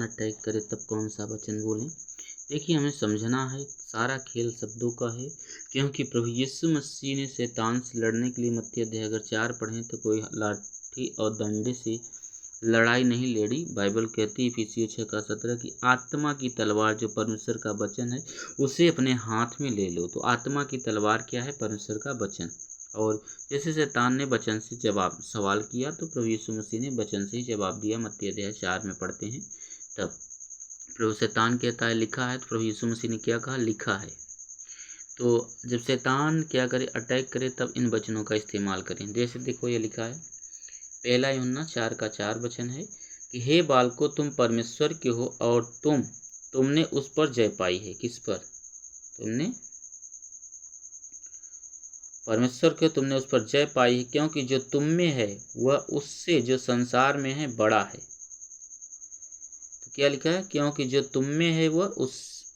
Attack करे तब कौन सा वचन बोलें। देखिए, हमें समझना है सारा खेल शब्दों का है, क्योंकि प्रभु यीशु मसीह ने शैतान से लड़ने के लिए मत्ती अध्याय अगर 4 पढ़ें तो कोई लाठी और डंडे से लड़ाई नहीं लड़ी। बाइबल कहती है इफिसियों 6:17 कि आत्मा की तलवार जो परमेश्वर का वचन है उसे अपने हाथ में ले लो। तो आत्मा की तलवार क्या है? परमेश्वर का वचन। और जैसे शैतान ने वचन से जवाब सवाल किया तो प्रभु यीशु मसीह ने वचन से ही जवाब दिया। मत्ती अध्याय 4 में पढ़ते हैं तब प्रभु शैतान कहता है लिखा है, तो प्रभु यीशु मसीह ने क्या कहा? लिखा है। तो जब शैतान क्या करे? अटैक करे, तब इन वचनों का इस्तेमाल करें। जैसे देखो ये लिखा है, पहला यूहन्ना 4:4 वचन है कि हे बालकों, तुम परमेश्वर के हो और तुमने उस पर जय पाई है। किस पर? तुमने परमेश्वर के तुमने उस पर जय पाई है, क्योंकि जो तुम में है वह उससे जो संसार में है बड़ा है। तो क्या लिखा है? क्योंकि जो तुम में है वह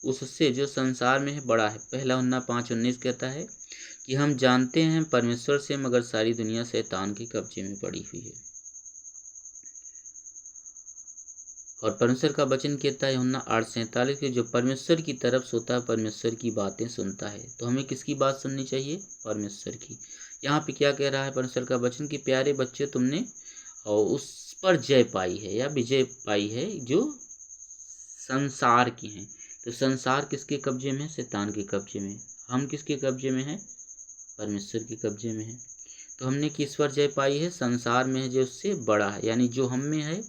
उससे जो संसार में है बड़ा है। पहला यूहन्ना 5:19 कहता है कि हम जानते हैं परमेश्वर से, मगर सारी दुनिया शैतान के कब्जे में पड़ी हुई है। और परमेश्वर का वचन कहता है यूहन्ना 8:47 कि जो परमेश्वर की तरफ से होता है परमेश्वर की बातें सुनता है। तो हमें किसकी बात सुननी चाहिए? परमेश्वर की। यहाँ पे क्या कह रहा है परमेश्वर का वचन कि प्यारे बच्चे, तुमने और उस पर जय पाई है या विजय पाई है जो संसार की हैं। तो संसार किसके कब्जे में है? शैतान के कब्जे में। हम किसके कब्जे में हैं? परमेश्वर के कब्जे में है। तो हमने किस पर जय पाई है? संसार में है जो उससे बड़ा है, यानी जो हम में है।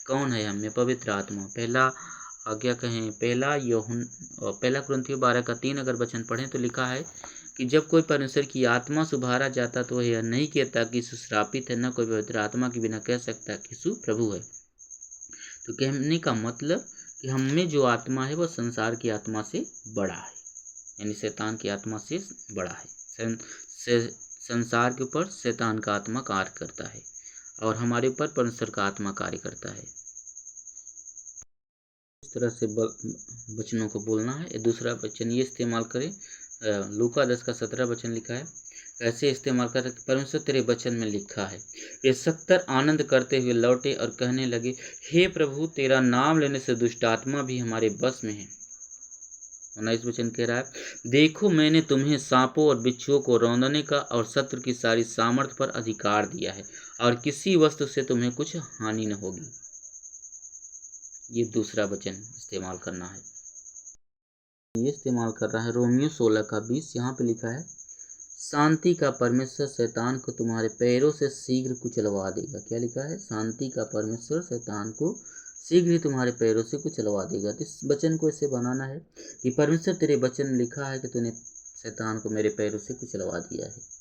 कौन है हम में? पवित्र आत्मा। पहला क्या कहें? पहला कुरिन्थियों 12:3 अगर वचन पढ़ें तो लिखा है कि जब कोई परमेश्वर की आत्मा से उभारा जाता तो वह यह नहीं कहता कि यीशु श्रापित है, न कोई पवित्र आत्मा के बिना कह सकता कि यीशु प्रभु है। तो कहने का मतलब कि हम में जो आत्मा है वह संसार की आत्मा से बड़ा है, यानी शैतान की आत्मा से बड़ा है। संसार के ऊपर शैतान का आत्मा कार्य करता है और हमारे ऊपर परमेश्वर का आत्मा कार्य करता है। इस तरह से वचनों को बोलना है। दूसरा वचन ये इस्तेमाल करें, लूका 10:17 वचन लिखा है, ऐसे इस्तेमाल कर परमेश्वर तेरे वचन में लिखा है। वे 70 आनंद करते हुए लौटे और कहने लगे, हे प्रभु, तेरा नाम लेने से दुष्ट आत्मा भी हमारे बस में है। 19 वचन कह रहा है, देखो मैंने तुम्हें सांपों और बिच्छुओं को रौंदने का और शत्रु की सारी सामर्थ पर अधिकार दिया है और किसी वस्तु से तुम्हें कुछ हानि न होगी। ये दूसरा वचन इस्तेमाल करना है। ये इस्तेमाल कर रहा है रोमियो 16:20। यहाँ पे लिखा है, शांति का परमेश्वर शैतान को तुम्हारे पैरों से शीघ्र कुचलवा देगा। क्या लिखा है? शांति का परमेश्वर शैतान को शीघ्र ही तुम्हारे पैरों से कुचलवा देगा। तो इस वचन को ऐसे बनाना है कि परमेश्वर तेरे वचन में लिखा है कि तूने शैतान को मेरे पैरों से कुचलवा दिया है।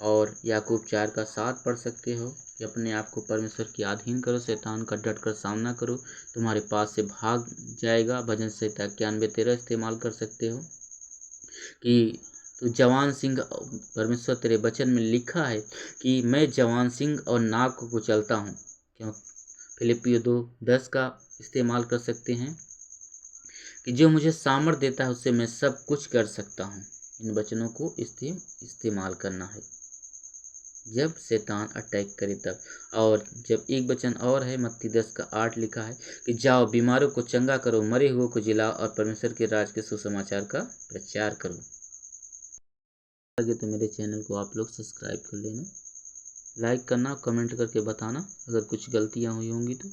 और याकूब 4:7 पढ़ सकते हो कि अपने आप को परमेश्वर की अधीन करो, शैतान का डट कर सामना करो, तुम्हारे पास से भाग जाएगा। भजन संहिता 91:13 इस्तेमाल कर सकते हो कि तो जवान सिंह, परमेश्वर तेरे वचन में लिखा है कि मैं जवान सिंह और नाग को कुचलता हूँ। क्यों? फिलिपियों 2:10 का इस्तेमाल कर सकते हैं कि जो मुझे सामर्थ देता है उससे मैं सब कुछ कर सकता हूँ। इन वचनों को इस्तेमाल करना है जब शैतान अटैक करे तब। और जब एक वचन और है, मत्ती 10:8 लिखा है कि जाओ, बीमारों को चंगा करो, मरे हुए को जिलाओ और परमेश्वर के राज के सुसमाचार का प्रचार करो। लगे तो मेरे चैनल को आप लोग सब्सक्राइब कर लेना, लाइक करना, कमेंट करके बताना अगर कुछ गलतियाँ हुई होंगी तो।